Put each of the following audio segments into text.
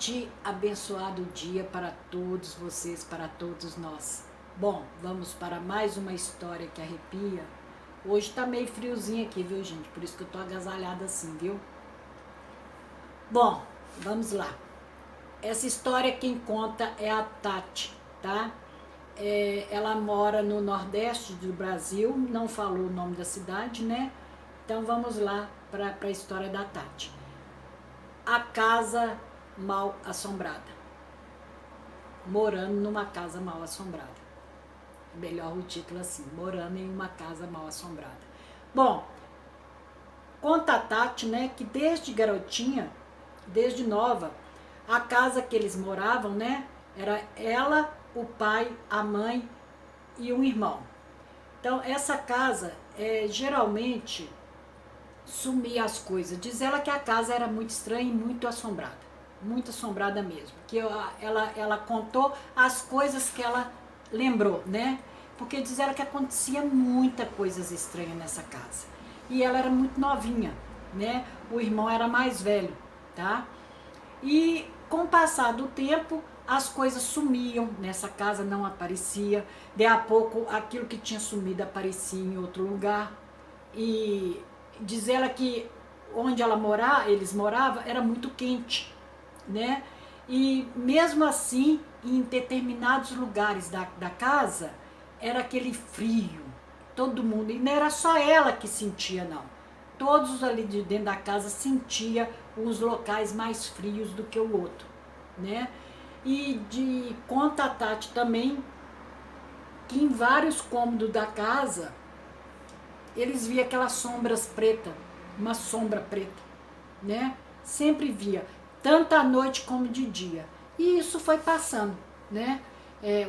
Excelente, abençoado dia para todos vocês, para todos nós. Bom, vamos para mais uma história que arrepia. Hoje tá meio friozinho aqui, viu, gente? Por isso que eu tô agasalhada assim, viu? Bom, vamos lá. Essa história quem conta é a Tati, tá? Ela mora no Nordeste do Brasil, não falou o nome da cidade, né? Então vamos lá para a história da Tati. A casa mal assombrada. Morando numa casa mal assombrada. Melhor o título assim, morando em uma casa mal assombrada. Bom, conta a Tati, né, que desde garotinha, desde nova, a casa que eles moravam, né, era ela, o pai, a mãe e um irmão. Então, essa casa, geralmente, sumia as coisas. Diz ela que a casa era muito estranha e muito assombrada mesmo. Que ela contou as coisas que ela lembrou, né? Porque diz ela que acontecia muita coisas estranhas nessa casa. E ela era muito novinha, né? O irmão era mais velho, tá? E com o passar do tempo, as coisas sumiam nessa casa, não aparecia. De a pouco, aquilo que tinha sumido aparecia em outro lugar. E diz ela que onde eles moravam era muito quente, né? E mesmo assim, em determinados lugares da casa, era aquele frio, todo mundo, e não era só ela que sentia, não. Todos ali de dentro da casa sentiam os locais mais frios do que o outro, né? E conta a Tati também que em vários cômodos da casa eles via aquelas sombras pretas, uma sombra preta, né? Sempre via, tanto à noite como de dia. E isso foi passando, né?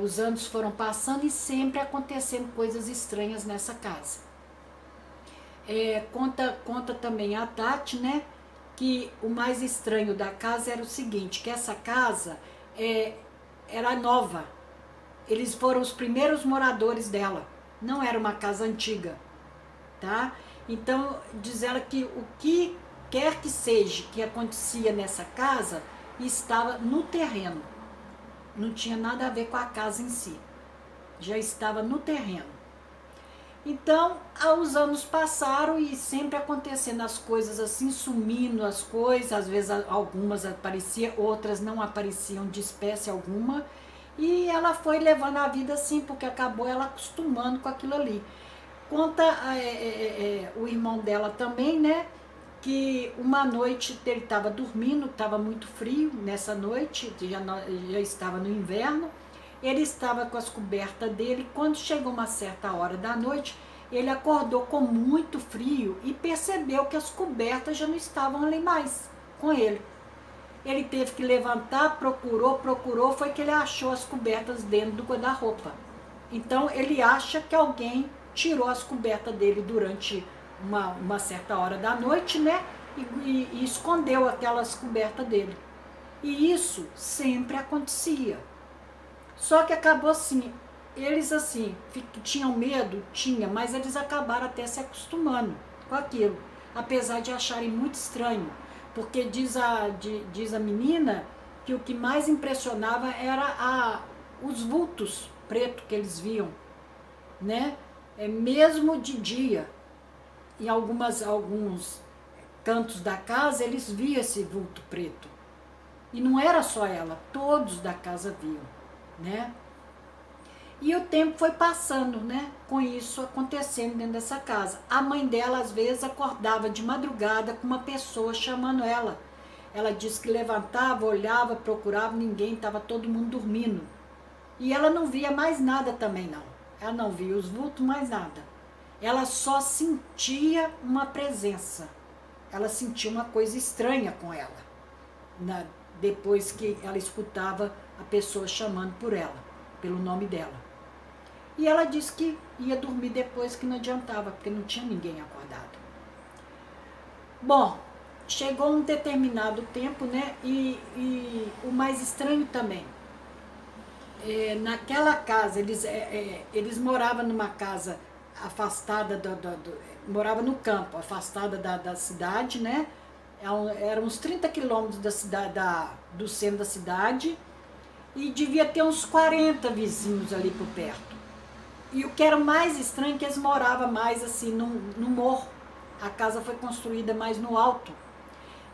Os anos foram passando e sempre acontecendo coisas estranhas nessa casa. Conta também a Tati, né? Que o mais estranho da casa era o seguinte, que essa casa era nova. Eles foram os primeiros moradores dela. Não era uma casa antiga, tá? Então, diz ela que o que quer que seja que acontecia nessa casa estava no terreno. Não tinha nada a ver com a casa em si. Já estava no terreno. Então, os anos passaram e sempre acontecendo as coisas assim, sumindo as coisas, às vezes algumas apareciam, outras não apareciam de espécie alguma, e ela foi levando a vida assim, porque acabou ela acostumando com aquilo ali. Conta o irmão dela também, né, que uma noite ele estava dormindo, estava muito frio nessa noite, já estava no inverno, ele estava com as cobertas dele. Quando chegou uma certa hora da noite, ele acordou com muito frio e percebeu que as cobertas já não estavam ali mais com ele. Ele teve que levantar, procurou, foi que ele achou as cobertas dentro do guarda-roupa. Então ele acha que alguém tirou as cobertas dele durante uma certa hora da noite, né? E escondeu aquelas cobertas dele. E isso sempre acontecia. Só que acabou assim, eles assim, tinham medo, mas eles acabaram até se acostumando com aquilo, apesar de acharem muito estranho, porque diz a menina que o que mais impressionava era os vultos pretos que eles viam, né? Mesmo de dia, em alguns cantos da casa, eles viam esse vulto preto. E não era só ela, todos da casa viam, né? E o tempo foi passando, né? Com isso acontecendo dentro dessa casa. A mãe dela, às vezes, acordava de madrugada com uma pessoa chamando ela. Ela disse que levantava, olhava, procurava, ninguém, estava todo mundo dormindo. E ela não via mais nada também, não. Ela não via os vultos, mais nada. Ela só sentia uma presença. Ela sentia uma coisa estranha com ela, depois que ela escutava a pessoa chamando por ela, pelo nome dela. E ela disse que ia dormir depois, que não adiantava, porque não tinha ninguém acordado. Bom, chegou um determinado tempo, né? E o mais estranho também, naquela casa, eles moravam numa casa afastada, moravam no campo, afastada da cidade, né? Era uns 30 quilômetros da cidade, do centro da cidade, e devia ter uns 40 vizinhos ali por perto. E o que era mais estranho é que eles moravam mais assim no morro. A casa foi construída mais no alto.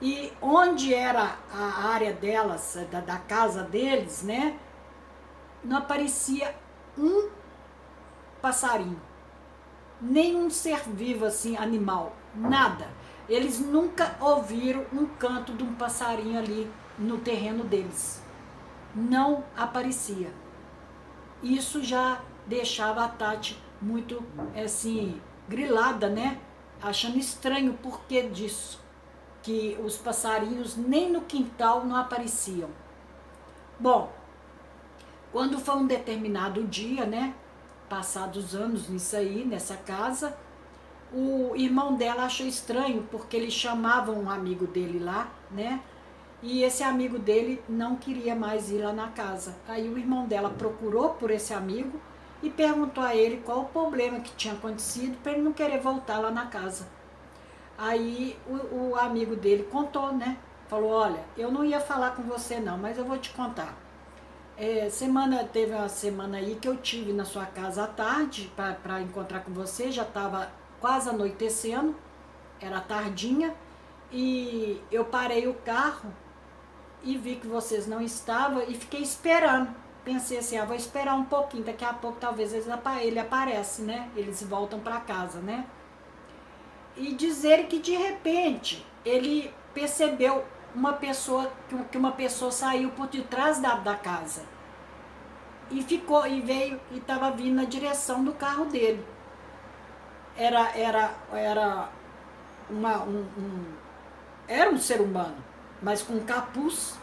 E onde era a área delas, da casa deles, né? Não aparecia um passarinho. Nenhum ser vivo assim, animal. Nada. Eles nunca ouviram um canto de um passarinho ali no terreno deles. Não aparecia. Isso já deixava a Tati muito, assim, grilada, né? Achando estranho o porquê disso. Que os passarinhos nem no quintal não apareciam. Bom, quando foi um determinado dia, né? Passados anos nisso aí, nessa casa, o irmão dela achou estranho, porque ele chamava um amigo dele lá, né? E esse amigo dele não queria mais ir lá na casa. Aí o irmão dela procurou por esse amigo e perguntou a ele qual o problema que tinha acontecido para ele não querer voltar lá na casa. Aí o amigo dele contou, né? Falou, olha, eu não ia falar com você não, mas eu vou te contar. Teve uma semana aí que eu tive na sua casa à tarde para encontrar com você, já estava quase anoitecendo, era tardinha, e eu parei o carro e vi que vocês não estavam e fiquei esperando. Pensei assim, vou esperar um pouquinho, daqui a pouco talvez ele aparece, né? Eles voltam para casa, né? E dizer que de repente ele percebeu que uma pessoa saiu por detrás da casa e ficou e veio e estava vindo na direção do carro dele. Era era um ser humano, mas com um capuz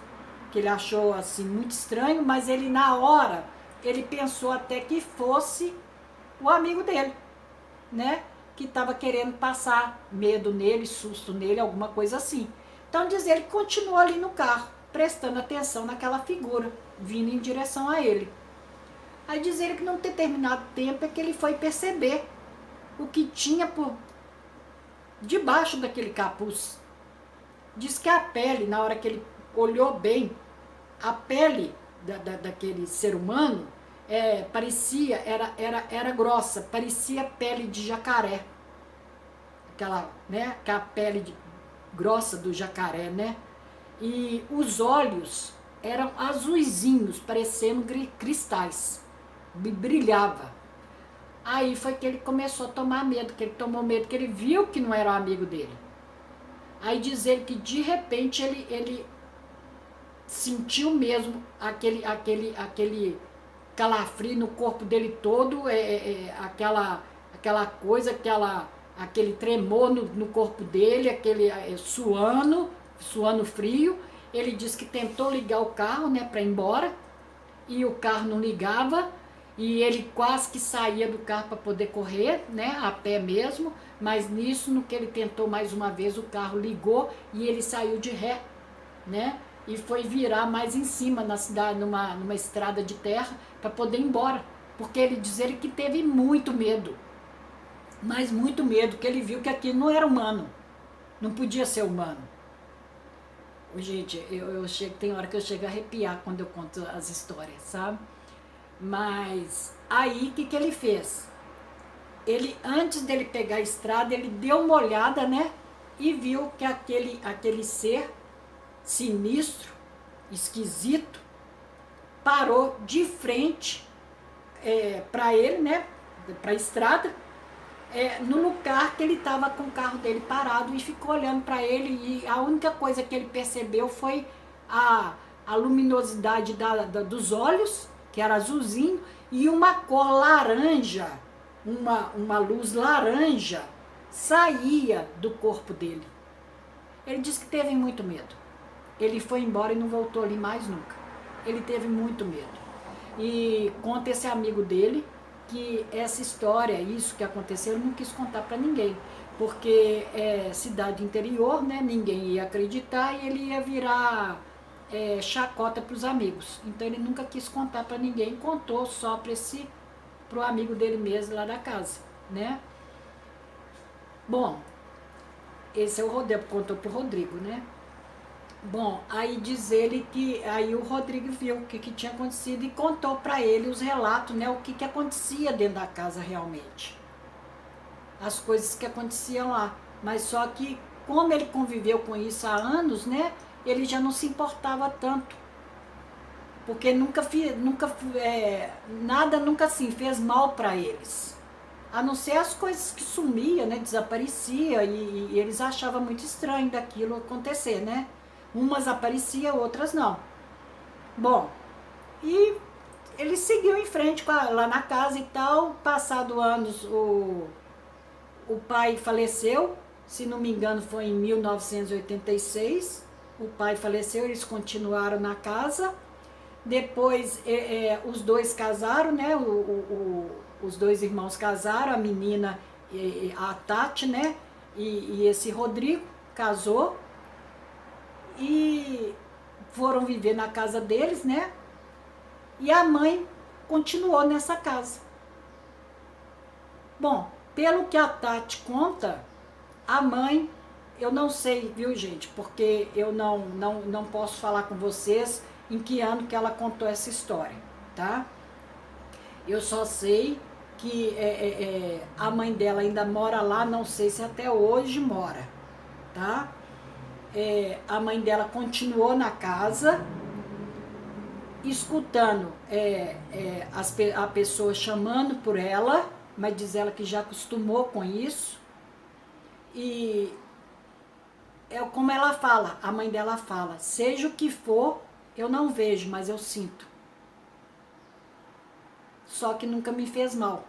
que ele achou assim muito estranho, mas ele na hora ele pensou até que fosse o amigo dele, né? Que estava querendo passar medo nele, susto nele, alguma coisa assim. Então diz ele que continuou ali no carro, prestando atenção naquela figura, vindo em direção a ele. Aí diz ele que num determinado tempo é que ele foi perceber o que tinha por debaixo daquele capuz. Diz que a pele, na hora que ele olhou bem, a pele daquele ser humano era grossa, parecia pele de jacaré. Aquela pele grossa do jacaré, né? E os olhos eram azuisinhos, parecendo cristais. Brilhava. Aí foi que ele começou a tomar medo, que ele tomou medo, que ele viu que não era o amigo dele. Aí diz ele que de repente ele sentiu mesmo aquele calafrio no corpo dele todo, aquela coisa, aquele tremor no corpo dele, aquele suando frio. Ele disse que tentou ligar o carro, né, para ir embora, e o carro não ligava, e ele quase que saía do carro para poder correr, né, a pé mesmo, mas nisso, no que ele tentou mais uma vez, o carro ligou e ele saiu de ré, né, e foi virar mais em cima na cidade, numa estrada de terra, para poder ir embora, porque ele diz ele que teve muito medo, mas muito medo, que ele viu que aquilo não era humano, não podia ser humano. Gente, tem hora que eu chego a arrepiar quando eu conto as histórias, sabe? Mas aí, o que ele fez? Ele, antes dele pegar a estrada, ele deu uma olhada, né? E viu que aquele ser sinistro, esquisito, parou de frente para ele, né? Para a estrada, no lugar que ele estava com o carro dele parado, e ficou olhando para ele, e a única coisa que ele percebeu foi a luminosidade dos olhos, que era azulzinho, e uma cor laranja, uma luz laranja saía do corpo dele. Ele disse que teve muito medo. Ele foi embora e não voltou ali mais nunca. Ele teve muito medo. E conta esse amigo dele que essa história, isso que aconteceu, ele não quis contar para ninguém, porque é cidade interior, né? Ninguém ia acreditar e ele ia virar chacota para os amigos. Então ele nunca quis contar para ninguém, contou só para o amigo dele mesmo lá da casa, né? Bom, Esse é o Rodrigo, contou pro Rodrigo, né? Bom, aí diz ele que aí o Rodrigo viu o que tinha acontecido e contou para ele os relatos, né? O que acontecia dentro da casa realmente. As coisas que aconteciam lá. Mas só que, como ele conviveu com isso há anos, né? Ele já não se importava tanto. Porque nada nunca assim fez mal para eles. A não ser as coisas que sumia, né? Desaparecia e eles achavam muito estranho daquilo acontecer, né? Umas apareciam, outras não. Bom, e ele seguiu em frente lá na casa e tal. Passado anos, o pai faleceu, se não me engano foi em 1986. O pai faleceu, eles continuaram na casa. Depois os dois casaram, né? Os dois irmãos casaram, a menina, a Tati, né? E esse Rodrigo casou e foram viver na casa deles, né? E a mãe continuou nessa casa. Bom, pelo que a Tati conta, a mãe, eu não sei, viu, gente? Porque eu não posso falar com vocês em que ano que ela contou essa história, tá? Eu só sei que a mãe dela ainda mora lá, não sei se até hoje mora, tá? A mãe dela continuou na casa, escutando a pessoa chamando por ela, mas diz ela que já acostumou com isso. E é como ela fala, a mãe dela fala, seja o que for, eu não vejo, mas eu sinto. Só que nunca me fez mal.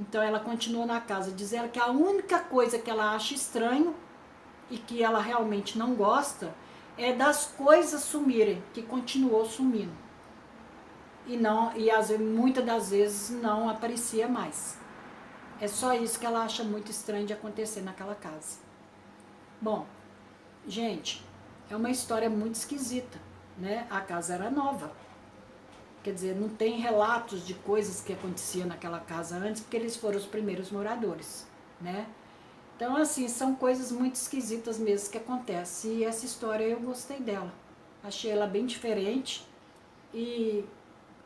Então ela continua na casa, diz ela que a única coisa que ela acha estranho e que ela realmente não gosta é das coisas sumirem, que continuou sumindo. E muitas das vezes não aparecia mais. É só isso que ela acha muito estranho de acontecer naquela casa. Bom, gente, é uma história muito esquisita, né? A casa era nova. Quer dizer, não tem relatos de coisas que aconteciam naquela casa antes, porque eles foram os primeiros moradores, né? Então, assim, são coisas muito esquisitas mesmo que acontecem. E essa história eu gostei dela. Achei ela bem diferente. E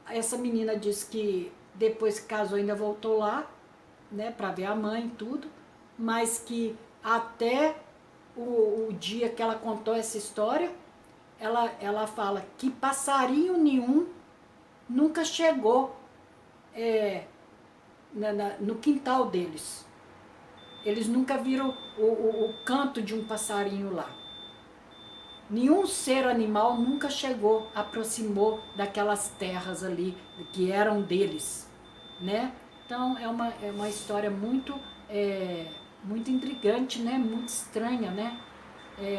essa menina disse que depois que casou ainda voltou lá, né, para ver a mãe e tudo, mas que até o dia que ela contou essa história, ela fala que passarinho nenhum nunca chegou no quintal deles. Eles nunca viram o canto de um passarinho lá. Nenhum ser animal nunca chegou, aproximou daquelas terras ali que eram deles, né? Então é uma história muito muito intrigante, né? Muito estranha, né?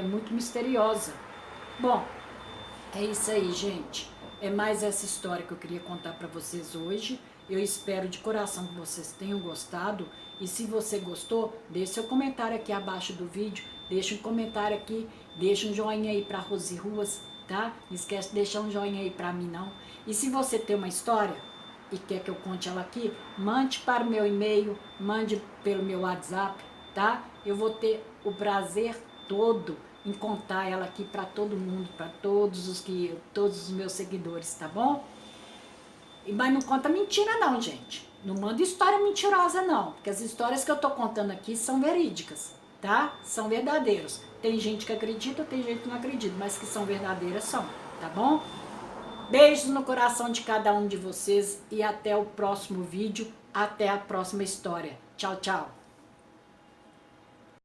Muito misteriosa. Bom, é isso aí, gente. É mais essa história que eu queria contar para vocês hoje. Eu espero de coração que vocês tenham gostado. E se você gostou, deixe seu comentário aqui abaixo do vídeo. Deixa um comentário aqui. Deixa um joinha aí para Rose Ruas, tá? Não esquece de deixar um joinha aí para mim, não. E se você tem uma história e quer que eu conte ela aqui, mande para o meu e-mail, mande pelo meu WhatsApp, tá? Eu vou ter o prazer todo em contar ela aqui para todo mundo, para todos os meus seguidores, tá bom? Mas não conta mentira não, gente. Não manda história mentirosa não, porque as histórias que eu tô contando aqui são verídicas, tá? São verdadeiras. Tem gente que acredita, tem gente que não acredita, mas que são verdadeiras são, tá bom? Beijos no coração de cada um de vocês e até o próximo vídeo, até a próxima história. Tchau, tchau.